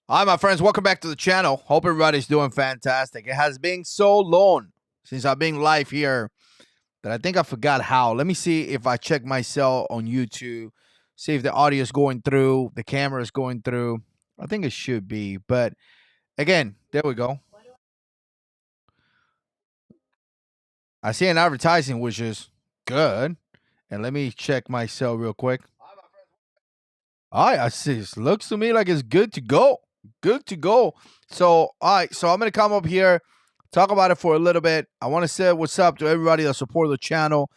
Hi, my friends. Welcome back to the channel. Hope everybody's doing fantastic. It has been so long since I've been live here that I think I forgot how. Let me see if I check myself on YouTube, see if the audio is going through, the camera is going through. I think it should be. But again, there we go. I see an advertising, which is good. And let me check myself real quick. All right, I see. It looks to me like it's good to go. Good to go. So, all right. So I'm gonna come up here, talk about it for a little bit. I want to say what's up to everybody that support the channel,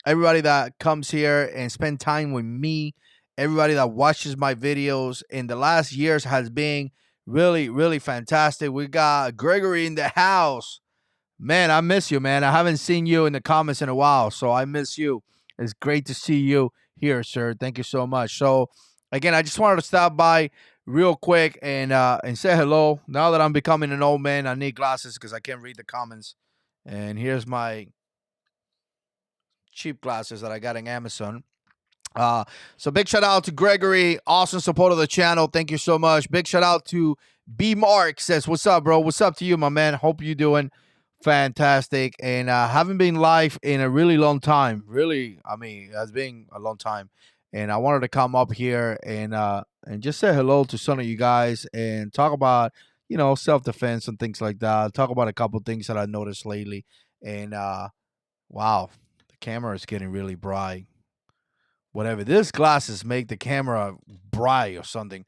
everybody that comes here and spend time with me, everybody that watches my videos. In the last years has been really, really fantastic. We got Gregory in the house. Man, I miss you, man. I haven't seen you in the comments in a while, so I miss you. It's great to see you here, sir. Thank you so much. So, again, I just wanted to stop by real quick and say hello. Now that I'm becoming an old man, I need glasses because I can't read the comments. And here's my cheap glasses that I got in Amazon. So big shout out to Gregory, awesome support of the channel. Thank you so much. Big shout out to B Mark says, "What's up, bro? What's up to you, my man? Hope you're doing fantastic." And haven't been live in a really long time. Really, I mean, it has been a long time. And I wanted to come up here and just say hello to some of you guys and talk about self defense and things like that. Talk about a couple things that I noticed lately. And wow, the camera is getting really bright. Whatever. This glasses make the camera bright or something.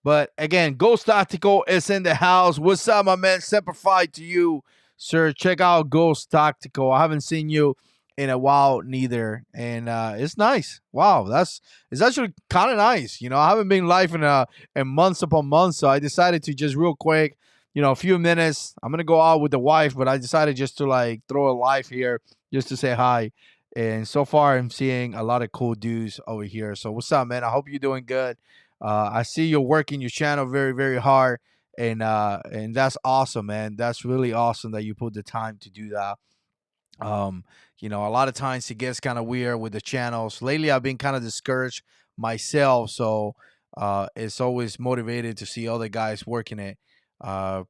But again, Ghost Tactical is in the house. What's up, my man? Simplified to you, sir. Check out Ghost Tactical. I haven't seen you in a while neither, and it's nice. Wow, it's actually kind of nice. I haven't been live in months upon months, so I decided to just real quick, a few minutes. I'm gonna go out with the wife, but I decided just to like throw a live here just to say hi. And so far, I'm seeing a lot of cool dudes over here. So what's up, man? I hope you're doing good. I see you're working your channel very, very hard, and that's awesome, man. That's really awesome that you put the time to do that. Um, a lot of times it gets kind of weird with the channels. Lately, I've been kind of discouraged myself, so it's always motivated to see other guys working it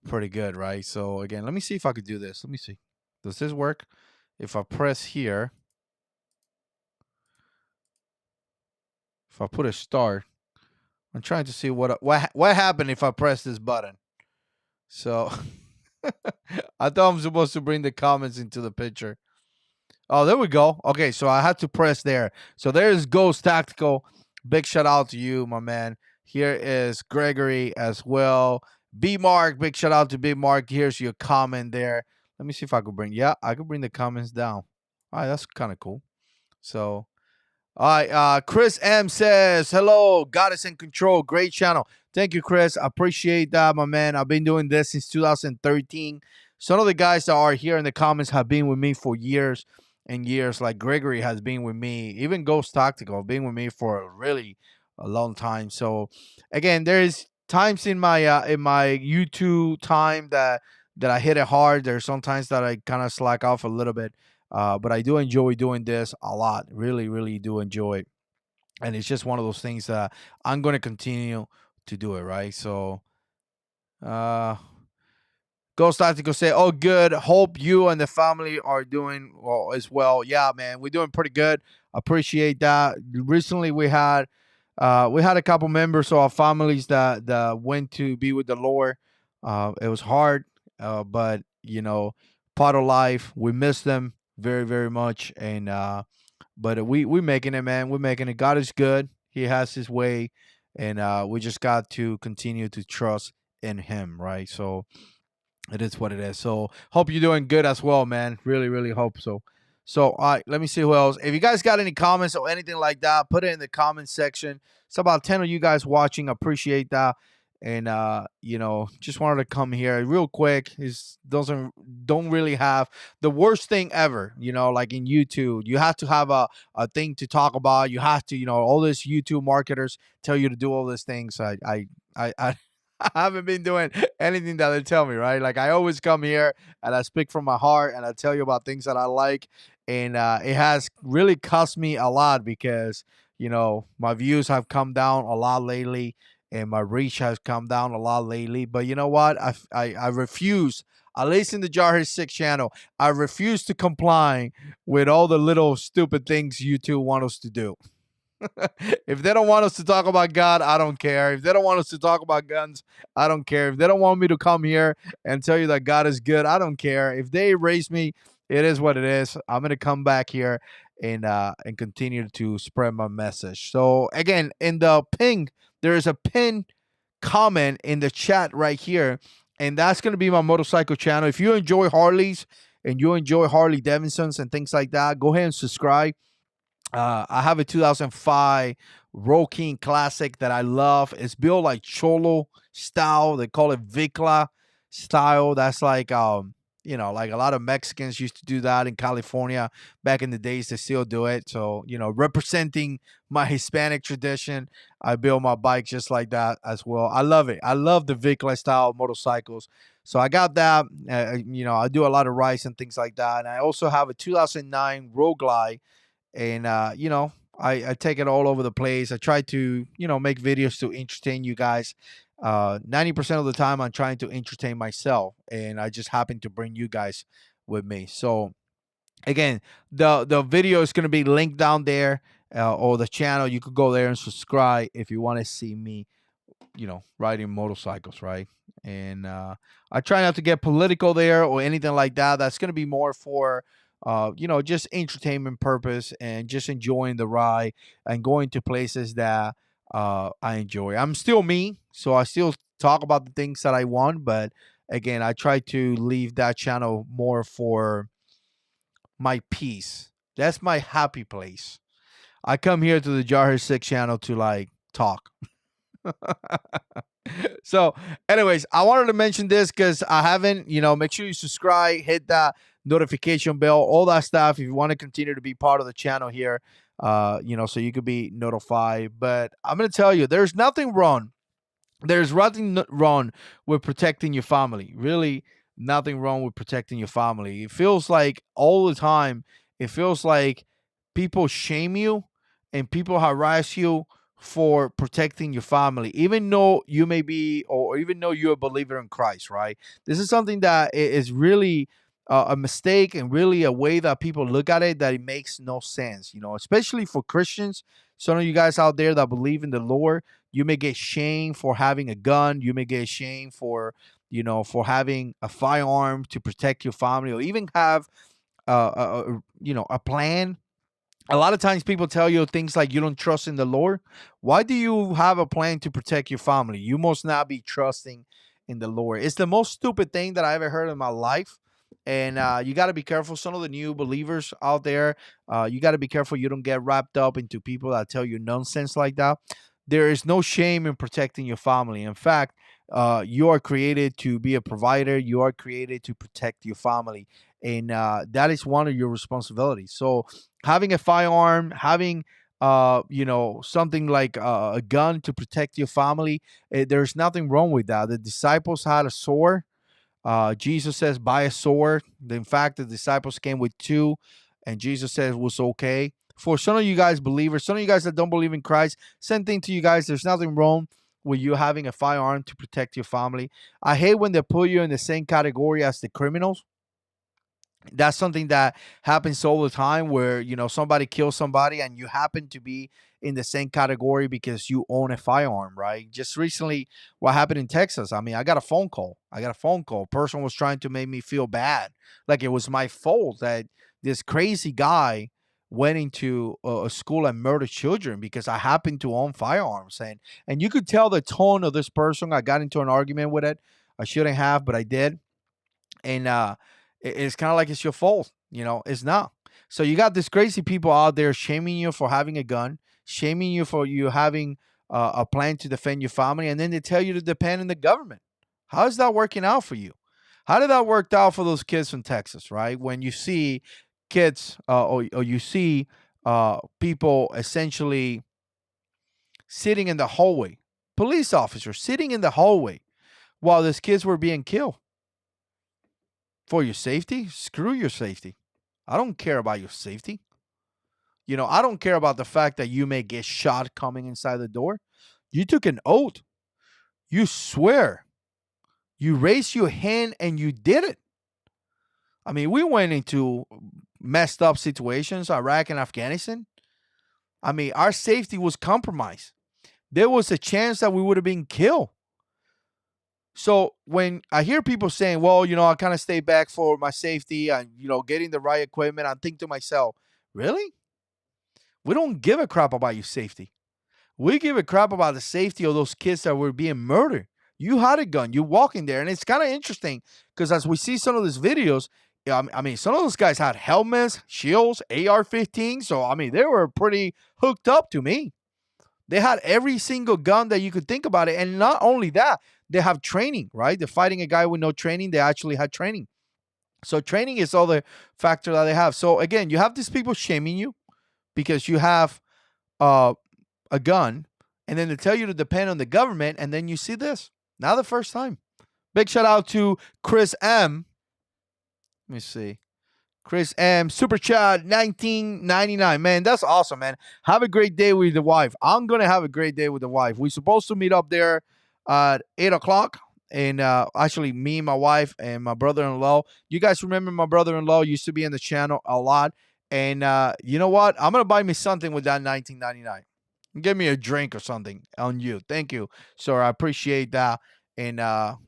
pretty good, right? So again, let me see if I could do this. Let me see. Does this work? If I press here, if I put a start, I'm trying to see what happened if I press this button. So I thought I'm supposed to bring the comments into the picture. Oh, there we go. Okay, so I had to press there. So there's Ghost Tactical. Big shout out to you, my man. Here is Gregory as well. B Mark, big shout out to B Mark. Here's your comment there. Let me see if I could bring. Yeah, I could bring the comments down. All right, that's kind of cool. So all right, Chris M says, "Hello, Goddess in Control, great channel." Thank you, Chris. I appreciate that, my man. I've been doing this since 2013. Some of the guys that are here in the comments have been with me for years and years. Like Gregory has been with me, even Ghost Tactical have been with me for a long time. So, again, there's times in my YouTube time that I hit it hard. There's sometimes that I kind of slack off a little bit. But I do enjoy doing this a lot. Really, really do enjoy it. And it's just one of those things that I'm going to continue to do it, right? So, uh, Ghost Tactical say, "Oh, good. Hope you and the family are doing well as well." Yeah, man, we're doing pretty good. Appreciate that. Recently, we had a couple members of our families that went to be with the Lord. It was hard, but part of life. We miss them very, very much, and but we making it, man. We're making it. God is good. He has His way, and we just got to continue to trust in Him, right? So it is what it is. So hope you're doing good as well, man. Really, really hope so. So, all right, let me see who else. If you guys got any comments or anything like that, put it in the comment section. It's about 10 of you guys watching. Appreciate that. And just wanted to come here real quick. Is doesn't don't really have the worst thing ever, like in YouTube. You have to have a thing to talk about. You have to, all these YouTube marketers tell you to do all these things. I I haven't been doing anything that they tell me, right? Like I always come here and I speak from my heart and I tell you about things that I like. And it has really cost me a lot because, my views have come down a lot lately. and my reach has come down a lot lately. But you know what? I refuse. At least in the Jarhead Six channel, I refuse to comply with all the little stupid things you two want us to do. If they don't want us to talk about God, I don't care. If they don't want us to talk about guns, I don't care. If they don't want me to come here and tell you that God is good, I don't care. If they erase me, it is what it is. I'm gonna come back here and continue to spread my message. So again, in the ping, there is a pin comment in the chat right here, and that's gonna be my motorcycle channel. If you enjoy Harleys and you enjoy Harley Davidsons and things like that, go ahead and subscribe. I have a 2005 Roll King Classic that I love. It's built like Cholo style. They call it Vicla style. That's like like a lot of Mexicans used to do that in California back in the days. They still do it. So, representing my Hispanic tradition, I build my bike just like that as well. I love it. I love the Vicla style motorcycles. So I got that. I do a lot of rides and things like that. And I also have a 2009 Road Glide, and I take it all over the place. I try to make videos to entertain you guys. 90% of the time I'm trying to entertain myself, and I just happen to bring you guys with me. So again, the video is going to be linked down there, or the channel. You could go there and subscribe if you want to see me riding motorcycles, right? And I try not to get political there or anything like that. That's going to be more for just entertainment purpose and just enjoying the ride and going to places that I enjoy. I'm still me, so I still talk about the things that I want, but again, I try to leave that channel more for my peace. That's my happy place. I come here to the Jarhead Six channel to like talk. So, anyways, I wanted to mention this because I haven't, make sure you subscribe, hit that notification bell, all that stuff if you want to continue to be part of the channel here, so you could be notified. But I'm going to tell you, there's nothing wrong. There's nothing wrong with protecting your family. Really, nothing wrong with protecting your family. It feels like all the time, it feels like people shame you and people harass you for protecting your family, even though you may be, or even though you're a believer in Christ, right? This is something that is really a mistake, and really a way that people look at it that it makes no sense, especially for Christians. Some of you guys out there that believe in the Lord, you may get shamed for having a gun. You may get shamed for, for having a firearm to protect your family, or even have, a plan. A lot of times people tell you things like you don't trust in the Lord. Why do you have a plan to protect your family? You must not be trusting in the Lord. It's the most stupid thing that I ever heard in my life. And you got to be careful. Some of the new believers out there, you got to be careful you don't get wrapped up into people that tell you nonsense like that. There is no shame in protecting your family. In fact, you are created to be a provider. You are created to protect your family. And that is one of your responsibilities. So having a firearm, having something like a gun to protect your family, there's nothing wrong with that. The disciples had a sword. Jesus says, buy a sword. In fact, the disciples came with two, and Jesus said it was okay. For some of you guys believers, some of you guys that don't believe in Christ, same thing to you guys. There's nothing wrong with you having a firearm to protect your family. I hate when they put you in the same category as the criminals. That's something that happens all the time, where somebody kills somebody and you happen to be in the same category because you own a firearm, right? Just recently, what happened in Texas, I mean, I got a phone call. A person was trying to make me feel bad, like it was my fault that this crazy guy went into a school and murdered children because I happen to own firearms. And you could tell the tone of this person. I got into an argument with it. I shouldn't have, but I did. And it's kind of like it's your fault. It's not. So you got these crazy people out there shaming you for having a gun, shaming you for you having a plan to defend your family, and then they tell you to depend on the government. How is that working out for you? How did that work out for those kids from Texas, right? When you see kids, or you see people essentially sitting in the hallway, police officers sitting in the hallway while these kids were being killed. For your safety? Screw your safety. I don't care about your safety. I don't care about the fact that you may get shot coming inside the door. You took an oath. You swear. You raised your hand and you did it. I mean, we went into messed up situations, Iraq and Afghanistan. I mean, our safety was compromised. There was a chance that we would have been killed. So when I hear people saying, well, I kind of stay back for my safety and, getting the right equipment, I think to myself, really? We don't give a crap about your safety. We give a crap about the safety of those kids that were being murdered. You had a gun. You walk in there. And it's kind of interesting because as we see some of these videos, I mean, some of those guys had helmets, shields, AR-15. So, I mean, they were pretty hooked up to me. They had every single gun that you could think about it. And not only that, they have training, right? They're fighting a guy with no training. They actually had training. So training is all the factor that they have. So again, you have these people shaming you because you have a gun, and then they tell you to depend on the government, and then you see this. Not the first time. Big shout out to Chris M. Let me see. Chris M. Super Chat 1999. Man, that's awesome, man. Have a great day with the wife. I'm going to have a great day with the wife. We're supposed to meet up there at 8 o'clock. And actually, me, my wife, and my brother-in-law. You guys remember my brother-in-law used to be in the channel a lot. And you know what? I'm going to buy me something with that 1999. Give me a drink or something on you. Thank you, sir. I appreciate that. And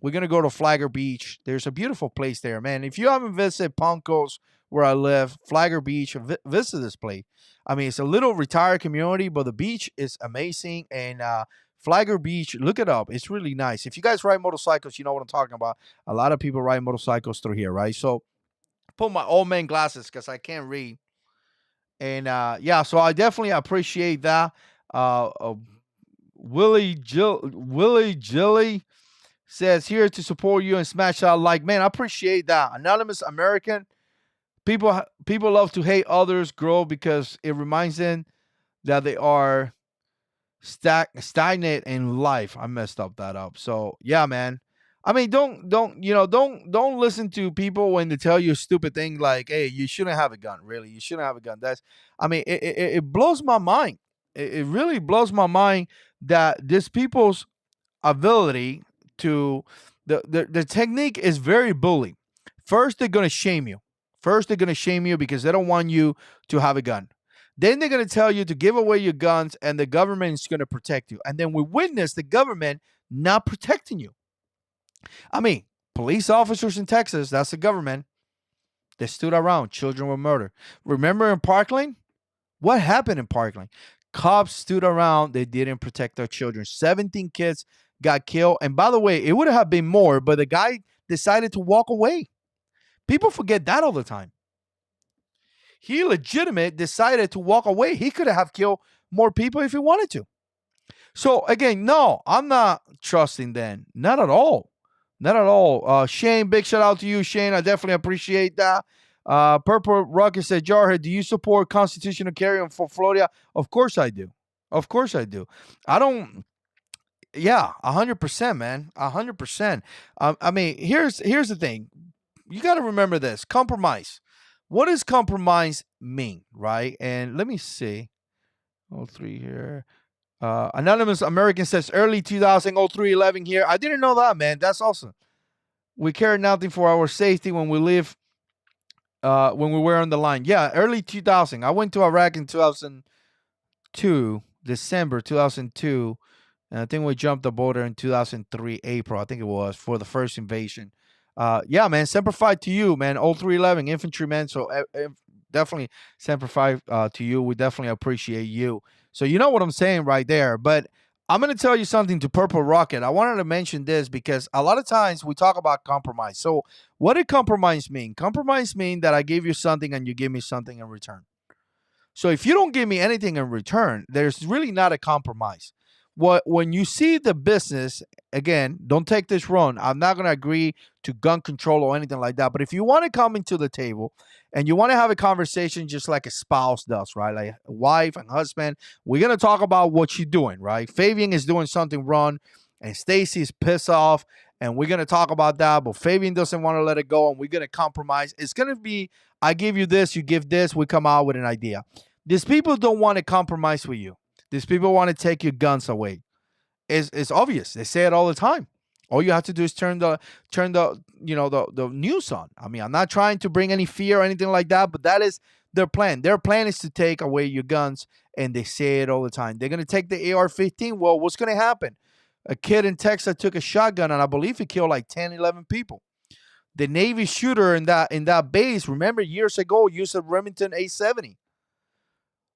we're going to go to Flagler Beach. There's a beautiful place there, man. If you haven't visited Poncos, where I live, Flagler Beach, visit this place. I mean, it's a little retired community, but the beach is amazing. And Flagler Beach, look it up. It's really nice. If you guys ride motorcycles, you know what I'm talking about. A lot of people ride motorcycles through here, right? So put my old man glasses because I can't read. And yeah, so I definitely appreciate that. Willie Jilly says here to support you and smash out like, man, I appreciate that. Anonymous American. People love to hate others grow because it reminds them that they are stagnant in life. I messed that up. So yeah, man. I mean, don't listen to people when they tell you a stupid thing like, hey, you shouldn't have a gun. Really, you shouldn't have a gun. I mean, it blows my mind. It really blows my mind that these people's ability to the technique is very bully. First, they're gonna shame you. Because they don't want you to have a gun. Then they're going to tell you to give away your guns and the government is going to protect you. And then we witness the government not protecting you. I mean, police officers in Texas, that's the government. They stood around. Children were murdered. Remember in Parkland? What happened in Parkland? Cops stood around. They didn't protect their children. 17 kids got killed. And by the way, it would have been more, but the guy decided to walk away. People forget that all the time. He legitimate decided to walk away. He could have killed more people if he wanted to. So again, no, I'm not trusting them. Not at all. Not at all. Shane, big shout out to you, Shane. I definitely appreciate that. Purple Rocket said, Jarhead, do you support constitutional carry for Florida? Of course I do. Of course I do. I don't. Yeah, 100%, man. 100%. I mean, here's the thing. You got to remember this. Compromise. What does compromise mean, right? And let me see. 03 here. Anonymous American says early 2000, 0311 here. I didn't know that, man. That's awesome. We care nothing for our safety when we live, when we were on the line. Yeah, early 2000. I went to Iraq in 2002, December 2002. And I think we jumped the border in 2003, April, I think it was, for the first invasion. Yeah, man, Semper Fi to you, man. 0311 infantryman. So definitely Semper Fi to you. We definitely appreciate you. So you know what I'm saying right there. But I'm going to tell you something to Purple Rocket. I wanted to mention this because a lot of times we talk about compromise. So what did compromise mean? Compromise mean that I give you something and you give me something in return. So if you don't give me anything in return, there's really not a compromise. When you see the business, again, don't take this wrong. I'm not going to agree to gun control or anything like that. But if you want to come into the table and you want to have a conversation just like a spouse does, right? Like a wife and husband, we're going to talk about what you're doing, right? Fabian is doing something wrong and Stacy is pissed off. And we're going to talk about that. But Fabian doesn't want to let it go. And we're going to compromise. It's going to be, I give you this, you give this. We come out with an idea. These people don't want to compromise with you. These people want to take your guns away. is obvious. They say it all the time. All you have to do is turn the the news on. I mean, I'm not trying to bring any fear or anything like that, but that is their plan. Their plan is to take away your guns, and they say it all the time. They're gonna take the AR-15. Well, what's gonna happen? A kid in Texas took a shotgun, and I believe he killed like 10, 11 people. The Navy shooter in that base, remember years ago, used a Remington A70.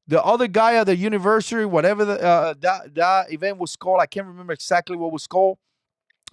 The other guy at the university, whatever that event was called, I can't remember exactly what was called.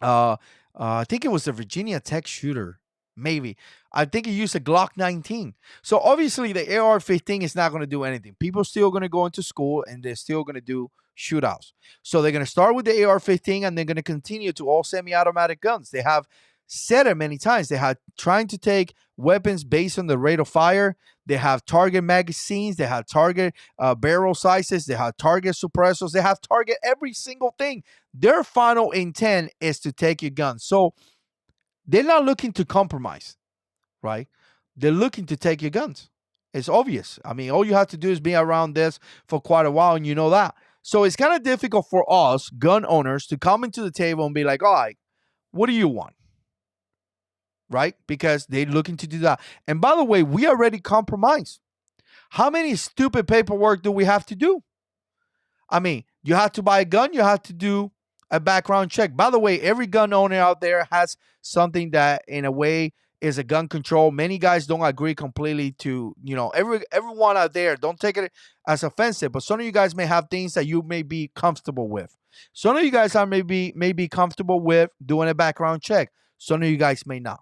Uh, I think it was a Virginia Tech shooter. Maybe. I think he used a Glock 19. So obviously the AR-15 is not going to do anything. People still going to go into school and they're still going to do shootouts. So they're going to start with the AR-15 and they're going to continue to all semi-automatic guns. They have said it many times. They have trying to take weapons based on the rate of fire. They have target magazines. They have target barrel sizes. They have target suppressors. They have target every single thing. Their final intent is to take your gun. So they're not looking to compromise, right? They're looking to take your guns. It's obvious. I mean, all you have to do is be around this for quite a while, and you know that. So it's kind of difficult for us gun owners to come into the table and be like, all right, what do you want? Right? Because they're looking to do that. And by the way, we already compromised. How many stupid paperwork do we have to do? I mean, you have to buy a gun, you have to do a background check. By the way, every gun owner out there has something that in a way is a gun control. Many guys don't agree completely to, everyone out there, don't take it as offensive, but some of you guys may have things that you may be comfortable with. Some of you guys may be comfortable with doing a background check. Some of you guys may not,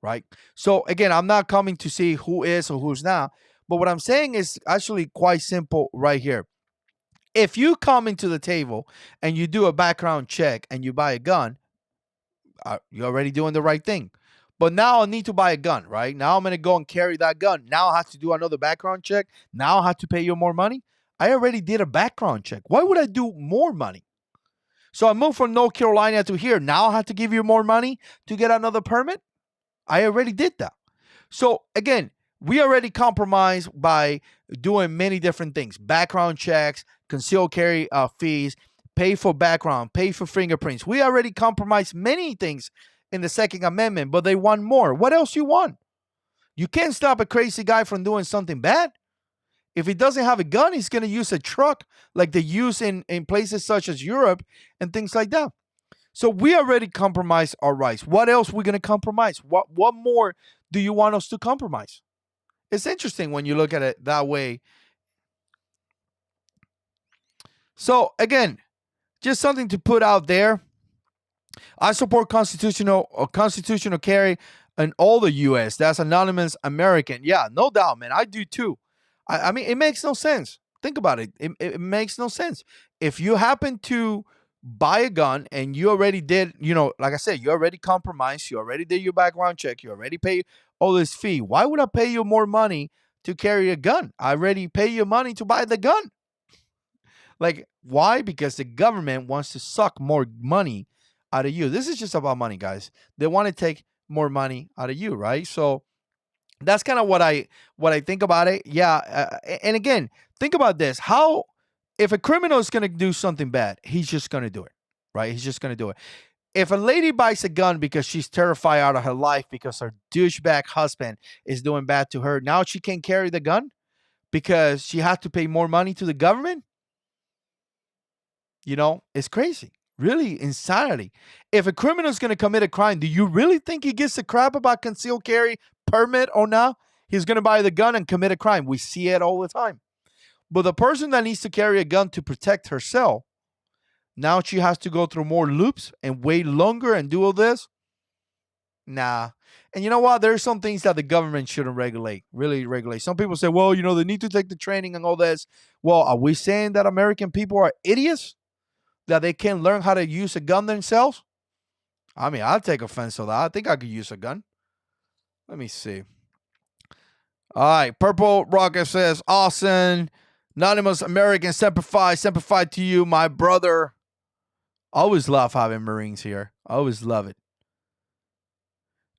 right? So again, I'm not coming to see who is or who's not, but what I'm saying is actually quite simple right here. If you come into the table and you do a background check and you buy a gun, you're already doing the right thing. But now I need to buy a gun, right? Now I'm going to go and carry that gun. Now I have to do another background check. Now I have to pay you more money. I already did a background check. Why would I do more money? So I moved from North Carolina to here. Now I have to give you more money to get another permit? I already did that. So again, we already compromised by doing many different things. Background checks, concealed carry fees, pay for background, pay for fingerprints. We already compromised many things in the Second Amendment, but they want more. What else you want? You can't stop a crazy guy from doing something bad. If he doesn't have a gun, he's going to use a truck like they use in places such as Europe and things like that. So we already compromised our rights. What else are we going to compromise? What more do you want us to compromise? It's interesting when you look at it that way. So again, just something to put out there. I support constitutional carry in all the U.S. That's anonymous American. Yeah, no doubt, man. I do too. I mean, it makes no sense. Think about it. It makes no sense. If you happen to buy a gun and you already did, like I said, you already compromised, you already did your background check, you already pay all this fee. Why would I pay you more money to carry a gun? I already pay you money to buy the gun. Like, why? Because the government wants to suck more money out of you. This is just about money, guys. They want to take more money out of you, right? So that's kind of what I think about it. Yeah, and again, think about this. How if a criminal is going to do something bad, he's just going to do it, right? He's just going to do it. If a lady buys a gun because she's terrified out of her life because her douchebag husband is doing bad to her, now she can't carry the gun because she has to pay more money to the government? It's crazy. Really, insanity. If a criminal is going to commit a crime, do you really think he gives a crap about concealed carry permit or not? He's going to buy the gun and commit a crime. We see it all the time. But the person that needs to carry a gun to protect herself, now she has to go through more loops and wait longer and do all this? Nah. And you know what? There are some things that the government shouldn't really regulate. Some people say, well, they need to take the training and all this. Well, are we saying that American people are idiots? That they can't learn how to use a gun themselves? I mean, I'll take offense to that. I think I could use a gun. Let me see. All right. Purple Rocket says, awesome. Anonymous American, Semper Fi to you, my brother. I always love having Marines here. I always love it.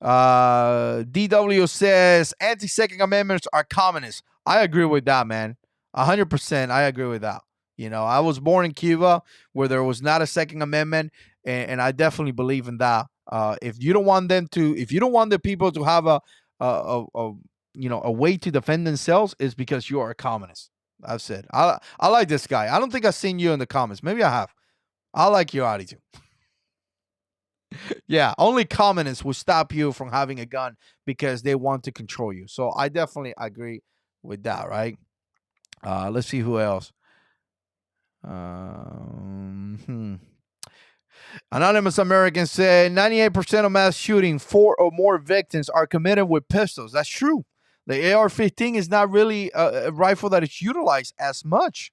DW says, anti-Second Amendments are communists. I agree with that, man. 100%. I agree with that. I was born in Cuba where there was not a Second Amendment, and I definitely believe in that. If you don't want the people to have a way to defend themselves, is because you are a communist. I've said I like this guy. I don't think I've seen you in the comments. Maybe I have. I like your attitude. Yeah, only communists will stop you from having a gun because they want to control you. So I definitely agree with that, right? Let's see who else. Hmm. Anonymous American said 98% of mass shooting, 4 or more victims are committed with pistols. That's true. The AR-15 is not really a rifle that is utilized as much.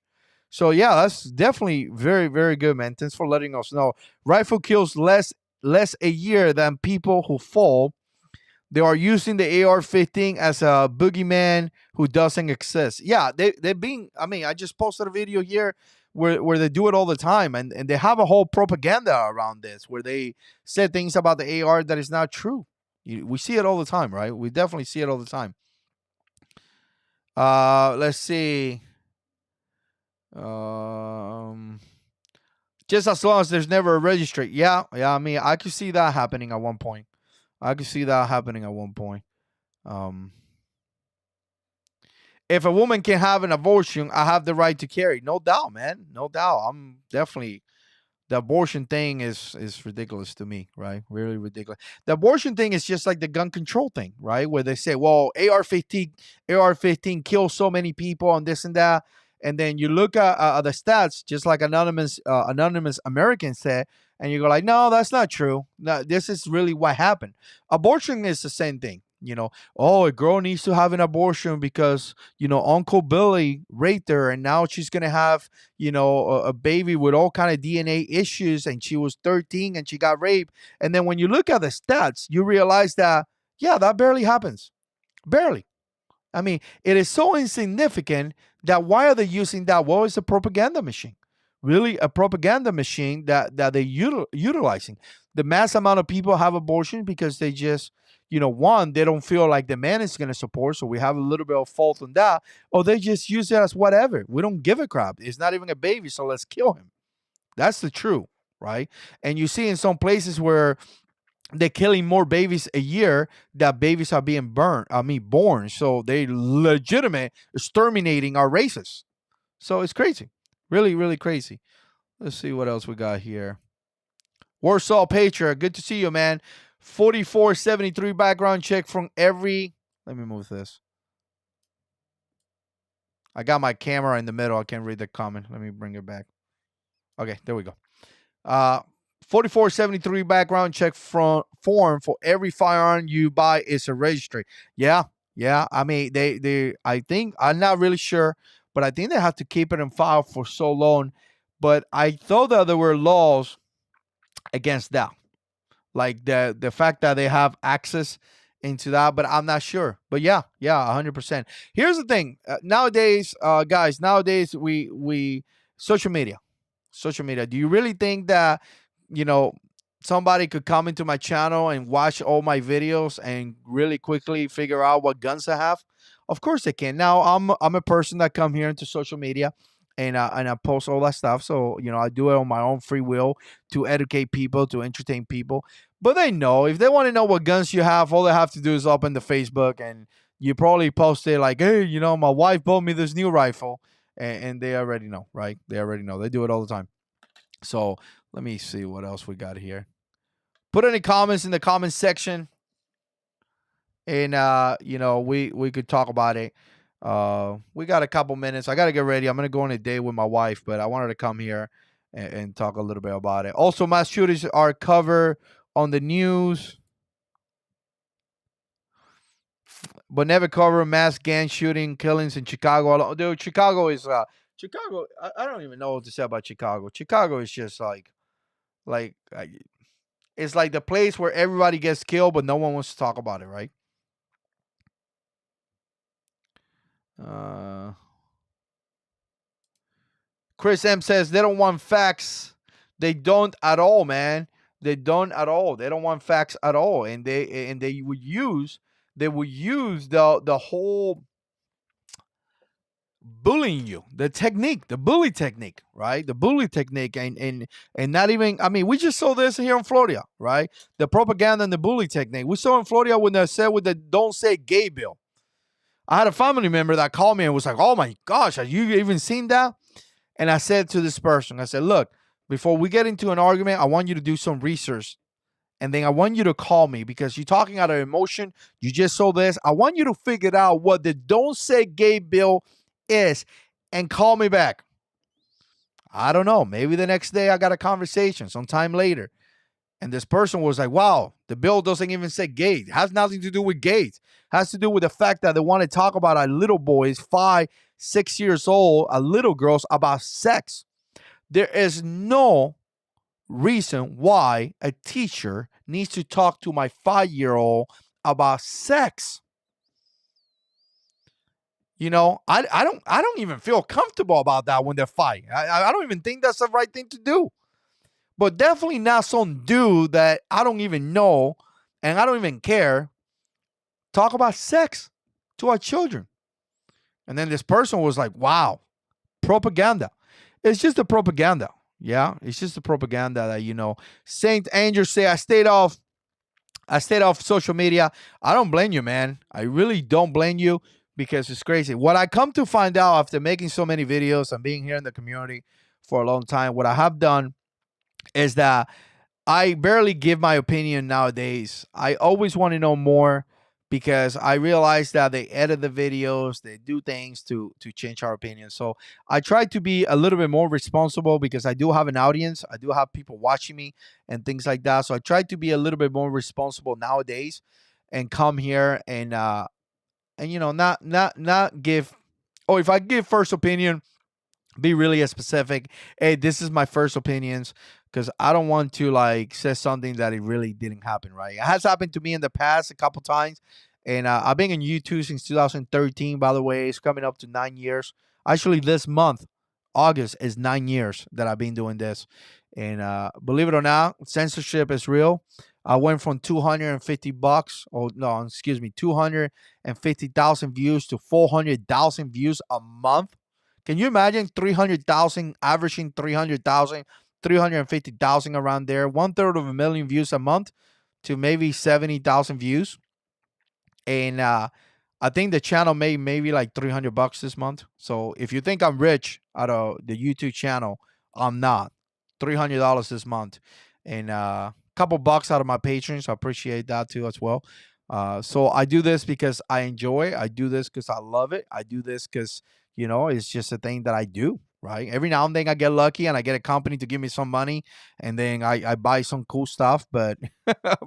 So yeah, that's definitely very, very good, man. Thanks for letting us know. Rifle kills less a year than people who fall. They are using the AR-15 as a boogeyman who doesn't exist. Yeah, they're being. I mean, I just posted a video here where they do it all the time, and they have a whole propaganda around this where they said things about the AR that is not true. We see it all the time, right? We definitely see it all the time. Let's see. Um, just as long as there's never a registry. Yeah, yeah. I mean, I could see that happening at one point. I could see that happening at one point. Um, if a woman can have an abortion, I have the right to carry. No doubt, man. No doubt. I'm definitely the abortion thing is ridiculous to me, right? Really ridiculous. The abortion thing is just like the gun control thing, right? Where they say, well, AR-15 kills so many people and this and that. And then you look at the stats, just like anonymous American said, and you go like, no, that's not true. No, this is really what happened. Abortion is the same thing. Oh, a girl needs to have an abortion because Uncle Billy raped her, and now she's gonna have a baby with all kind of DNA issues, and she was 13 and she got raped. And then when you look at the stats, you realize that yeah, that barely happens. Barely. I mean, it is so insignificant that why are they using that? Well, it's a propaganda machine. Really, a propaganda machine that they're utilizing. The mass amount of people have abortion because they just, one, they don't feel like the man is going to support, so we have a little bit of fault on that, or they just use it as whatever. We don't give a crap. It's not even a baby, so let's kill him. That's the truth, right? And you see in some places where they're killing more babies a year that babies are being born. So they legitimate exterminating our races. So it's crazy. Really, really crazy. Let's see what else we got here. Warsaw Patriot, good to see you, man. 4473 background check from every. Let me move this. I got my camera in the middle. I can't read the comment. Let me bring it back. Okay, there we go. 4473 background check form for every firearm you buy is a registry. Yeah, yeah. I mean, I think I'm not really sure, but I think they have to keep it in file for so long. But I thought that there were laws against that, like the fact that they have access into that, but I'm not sure. But yeah, 100%. Here's the thing. Nowadays, guys, we social media. Do you really think that you know somebody could come into my channel and watch all my videos and really quickly figure out what guns I have? Of course they can. Now I'm a person that come here into social media and I post all that stuff. So I do it on my own free will to educate people, to entertain people. But they know if they want to know what guns you have, all they have to do is open the Facebook and you probably post it like, hey, my wife bought me this new rifle, and they already know, right? They already know. They do it all the time. So let me see what else we got here. Put any comments in the comment section, and we could talk about it. We got a couple minutes. I got to get ready. I'm gonna go on a date with my wife, but I wanted to come here and talk a little bit about it. Also, mass shootings are covered on the news, but never cover mass gang shooting killings in Chicago. Dude, Chicago is Chicago. I don't even know what to say about Chicago. Chicago is just like it's like the place where everybody gets killed, but no one wants to talk about it, right? Uh, Chris M says they don't want facts. They don't at all, man. They don't at all. They don't want facts at all, and they would use the whole bullying you, the technique, the bully technique, right? The bully technique, and not even, I mean, we just saw this here in Florida, right? The propaganda and the bully technique. We saw in Florida when they said with the "Don't Say Gay" bill. I had a family member that called me and was like, "Oh my gosh, have you even seen that?" And I said to this person, I said, "Look, before we get into an argument, I want you to do some research. And then I want you to call me because you're talking out of emotion. You just saw this. I want you to figure out what the Don't Say Gay bill is and call me back." I don't know. Maybe the next day I got a conversation sometime later. And this person was like, "Wow, the bill doesn't even say gay. It has nothing to do with gays. It has to do with the fact that they want to talk about our little boys, 5, 6 years old, our little girls, about sex." There is no reason why a teacher needs to talk to my 5-year-old about sex. I don't even feel comfortable about that when they're fighting. I don't even think that's the right thing to do. But definitely not some dude that I don't even know and I don't even care talk about sex to our children. And then this person was like, "Wow, propaganda." It's just a propaganda. Yeah, it's just a propaganda that Saint Andrew say I stayed off social media. I don't blame you, man. I really don't blame you because it's crazy. What I come to find out after making so many videos and being here in the community for a long time, what I have done is that I barely give my opinion nowadays. I always want to know more because I realize that they edit the videos, they do things to change our opinion. So I try to be a little bit more responsible because I do have an audience. I do have people watching me and things like that. So I try to be a little bit more responsible nowadays and come here and not give. Oh, if I give first opinion, be really specific. Hey, this is my first opinions because I don't want to like say something that it really didn't happen. Right? It has happened to me in the past a couple times, and I've been on YouTube since 2013. By the way, it's coming up to 9 years. Actually, this month, August, is 9 years that I've been doing this, and believe it or not, censorship is real. I went from $250, oh no, excuse me, 250,000 views to 400,000 views a month. Can you imagine 300,000, averaging 300,000, 350,000 around there, one third of a million views a month to maybe 70,000 views? And I think the channel made maybe like $300 this month. So if you think I'm rich out of the YouTube channel, I'm not. $300 this month. And a couple bucks out of my patrons. I appreciate that too as well. So I do this because I enjoy. I do this because I love it. I do this because it's just a thing that I do, right? Every now and then I get lucky and I get a company to give me some money and then I buy some cool stuff, but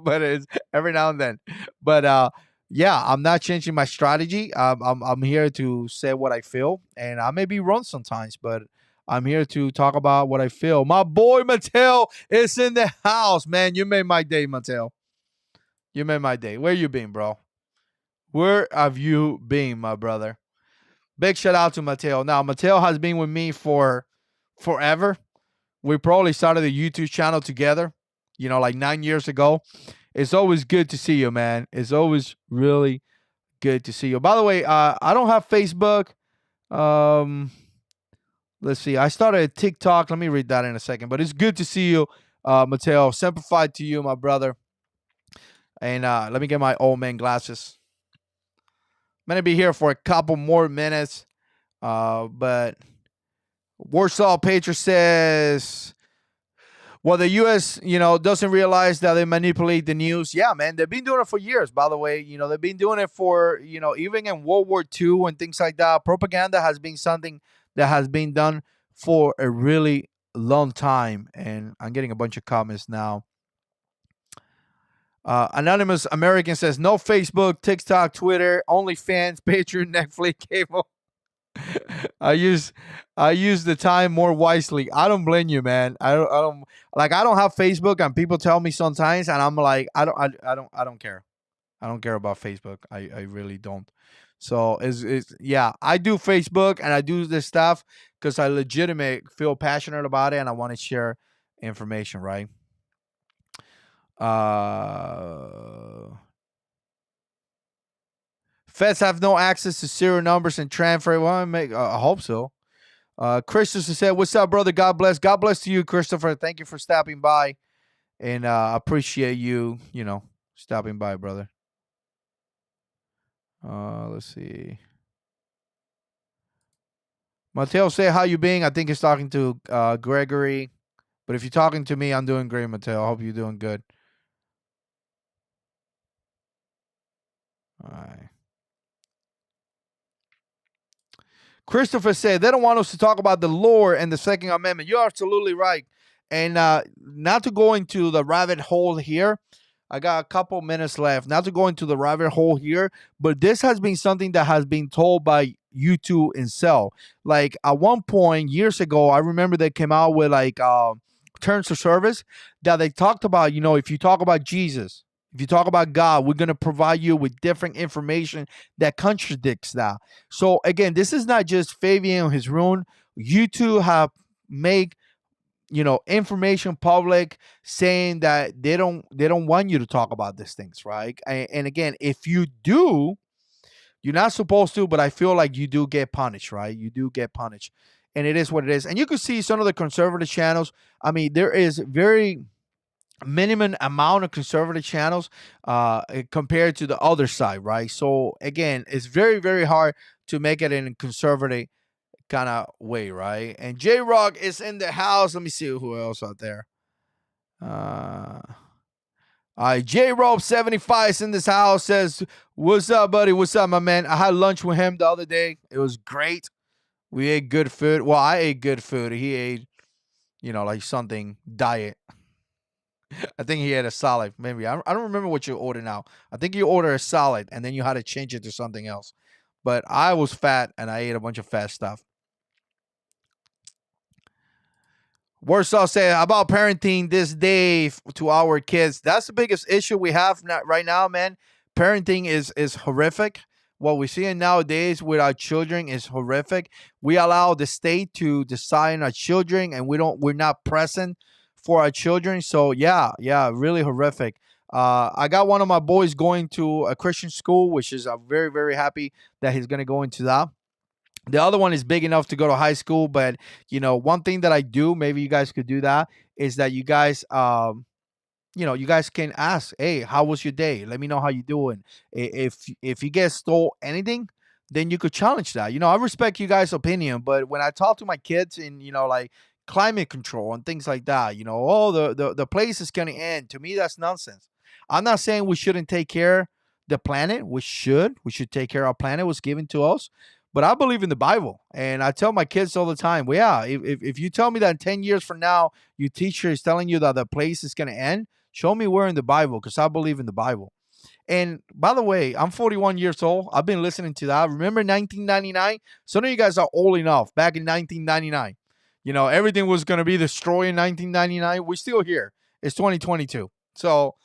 but it's every now and then. But yeah, I'm not changing my strategy. I'm here to say what I feel, and I may be wrong sometimes, but I'm here to talk about what I feel. My boy Mattel is in the house, man. You made my day, Mattel. You made my day. Where you been, bro? Where have you been, my brother? Big shout out to Mateo. Now, Mateo has been with me for forever. We probably started a YouTube channel together, like 9 years ago. It's always good to see you, man. It's always really good to see you. By the way, I don't have Facebook. Um, let's see. I started a TikTok. Let me read that in a second. But it's good to see you, Mateo. Simplified to you, my brother. And let me get my old man glasses. I'm gonna be here for a couple more minutes. But Warsaw Patriot says, well, the U.S., doesn't realize that they manipulate the news. Yeah, man, they've been doing it for years, by the way. They've been doing it for, even in World War II and things like that. Propaganda has been something that has been done for a really long time. And I'm getting a bunch of comments now. Anonymous American says, no Facebook, TikTok, Twitter, OnlyFans, Patreon, Netflix, cable. I use I use the time more wisely. I don't blame you, man. I don't have Facebook and people tell me sometimes and I'm like I don't care. I don't care about Facebook. I really don't. So it's yeah, I do Facebook and I do this stuff because I legitimate feel passionate about it and I want to share information, right? Uh Feds have no access to serial numbers and transfer. Well, I hope so. Christopher said, "What's up, brother? God bless. God bless to you, Christopher. Thank you for stopping by, and appreciate you. Stopping by, brother." Let's see. Mateo, say how you being. I think he's talking to Gregory, but if you're talking to me, I'm doing great, Mateo. I hope you're doing good. All right. Christopher said they don't want us to talk about the law and the Second Amendment. You're absolutely right. And not to go into the rabbit hole here, I got a couple minutes left. Not to go into the rabbit hole here, but this has been something that has been told by YouTube itself. Like at one point years ago, I remember they came out with like terms of service that they talked about. If you talk about Jesus, if you talk about God, we're going to provide you with different information that contradicts that. So again, this is not just Fabian on his own. YouTube have made information public saying that they don't want you to talk about these things, right? And again, if you do, you're not supposed to, but I feel like you do get punished, right? You do get punished, and it is what it is. And you can see some of the conservative channels. I mean, there is very minimum amount of conservative channels compared to the other side, right? So again, it's very, very hard to make it in a conservative kind of way, right? And J Rock is in the house. Let me see who else out there. All right, J Rope 75 is in this house. Says, "What's up, buddy? What's up, my man?" I had lunch with him the other day. It was great. We ate good food. Well, I ate good food. He ate, like something diet. I think he had a salad. Maybe I don't remember what you ordered now. I think you ordered a salad and then you had to change it to something else. But I was fat and I ate a bunch of fat stuff. Warsaw said about parenting this day to our kids. That's the biggest issue we have right now, man. Parenting is horrific. What we're seeing nowadays with our children is horrific. We allow the state to decide on our children, and we're not present for our children. So yeah, really horrific. I got one of my boys going to a Christian school, which is I'm very, very happy that he's going to go into that. The other one is big enough to go to high school, but one thing that I do, maybe you guys could do that, is that you guys, you guys can ask, "Hey, how was your day? Let me know how you doing." If you get stole anything, then you could challenge that. I respect you guys' opinion, but when I talk to my kids in like climate control and things like that, oh, the place is gonna end. To me, that's nonsense. I'm not saying we shouldn't take care the planet. We should take care of our planet. It was given to us. But I believe in the Bible, and I tell my kids all the time, well, yeah, if you tell me that 10 years from now, your teacher is telling you that the place is going to end, show me where in the Bible, because I believe in the Bible. And by the way, I'm 41 years old. I've been listening to that. Remember 1999? Some of you guys are old enough. Back in 1999, everything was going to be destroyed in 1999. We're still here. It's 2022. So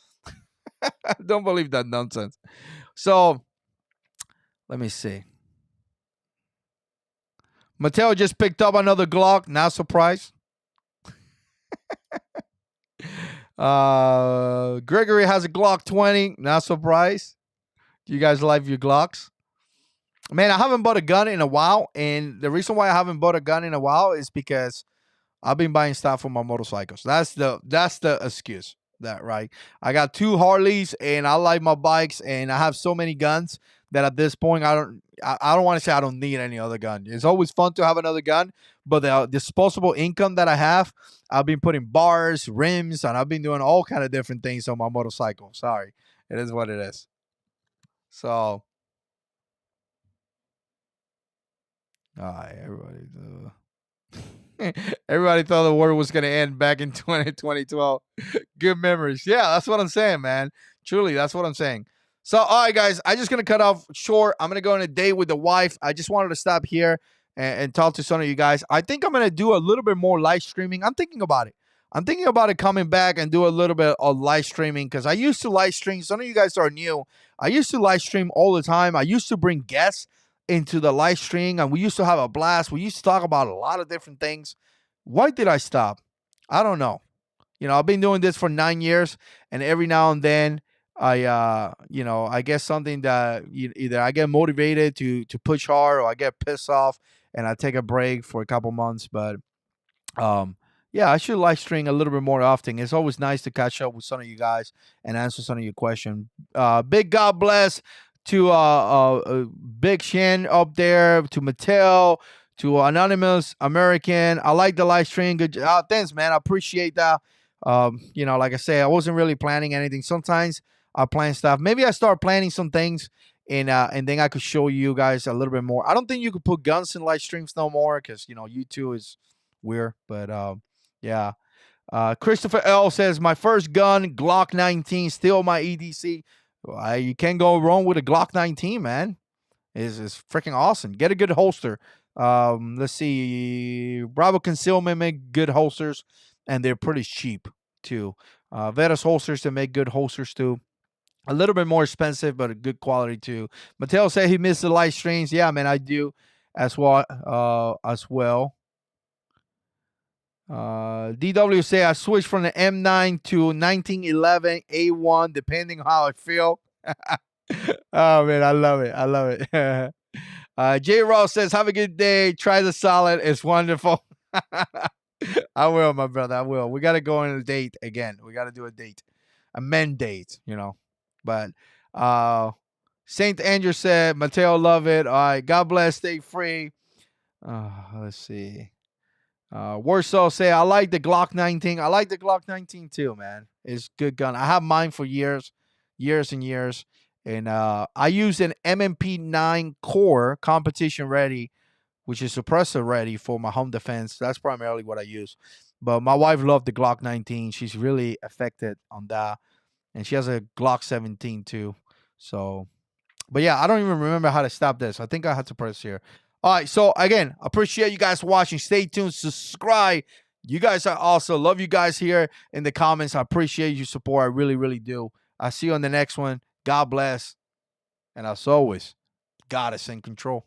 don't believe that nonsense. So let me see. Mateo just picked up another Glock. Not surprised. Gregory has a Glock 20. Not surprised. Do you guys like your Glocks? Man, I haven't bought a gun in a while. And the reason why I haven't bought a gun in a while is because I've been buying stuff for my motorcycles. That's the excuse. That right. I got 2 Harleys and I like my bikes and I have so many guns that at this point I don't want to say I don't need any other gun. It's always fun to have another gun, but the disposable income that I have, I've been putting bars, rims, and I've been doing all kind of different things on my motorcycle. Sorry, it is what it is. So, all right, everybody. Everybody thought the war was going to end back in 2012. Good memories. Yeah, that's what I'm saying, man. Truly, that's what I'm saying. So, all right, guys, I'm just going to cut off short. I'm going to go on a date with the wife. I just wanted to stop here and talk to some of you guys. I think I'm going to do a little bit more live streaming. I'm thinking about it. I'm thinking about it coming back and do a little bit of live streaming because I used to live stream. Some of you guys are new. I used to live stream all the time. I used to bring guests into the live stream and we used to have a blast. We used to talk about a lot of different things. Why did I stop? I don't know. I've been doing this for 9 years and every now and then I get something that either I get motivated to push hard, or I get pissed off and I take a break for a couple months. But um, yeah, I should live stream a little bit more often. It's always nice to catch up with some of you guys and answer some of your questions. Big God bless to Big Shen up there, to Mattel, to Anonymous American. I like the live stream. Good job. Thanks, man. I appreciate that. Like I say, I wasn't really planning anything. Sometimes I plan stuff. Maybe I start planning some things, and then I could show you guys a little bit more. I don't think you could put guns in live streams no more because YouTube is weird. But yeah. Christopher L says my first gun, Glock 19, still my EDC. You can't go wrong with a Glock 19, man. Is freaking awesome. Get a good holster. Let's see. Bravo Concealment make good holsters, and they're pretty cheap too. Vetus holsters, they make good holsters too. A little bit more expensive, but a good quality too. Mateo said he missed the live streams. Yeah, man, I do as well. DW say I switched from the M9 to 1911 A1, depending on how I feel. Oh man, I love it. I love it. J. Ross says, have a good day. Try the salad. It's wonderful. I will, my brother. I will. We got to go on a date again. We got to do a date, a men date. But Saint Andrew said, Mateo, love it. All right. God bless. Stay free. Let's see. Warsaw say, I like the Glock 19. I like the Glock 19 too, man. It's a good gun. I have mine for years and years. And I use an MMP9 core, competition ready, which is suppressor ready for my home defense. That's primarily what I use. But my wife loved the Glock 19. She's really affected on that. And she has a Glock 17 too. So, but yeah, I don't even remember how to stop this. I think I had to press here. All right. So again, appreciate you guys watching. Stay tuned. Subscribe. You guys are awesome. Love you guys here in the comments. I appreciate your support. I really, really do. I'll see you on the next one. God bless. And as always, God is in control.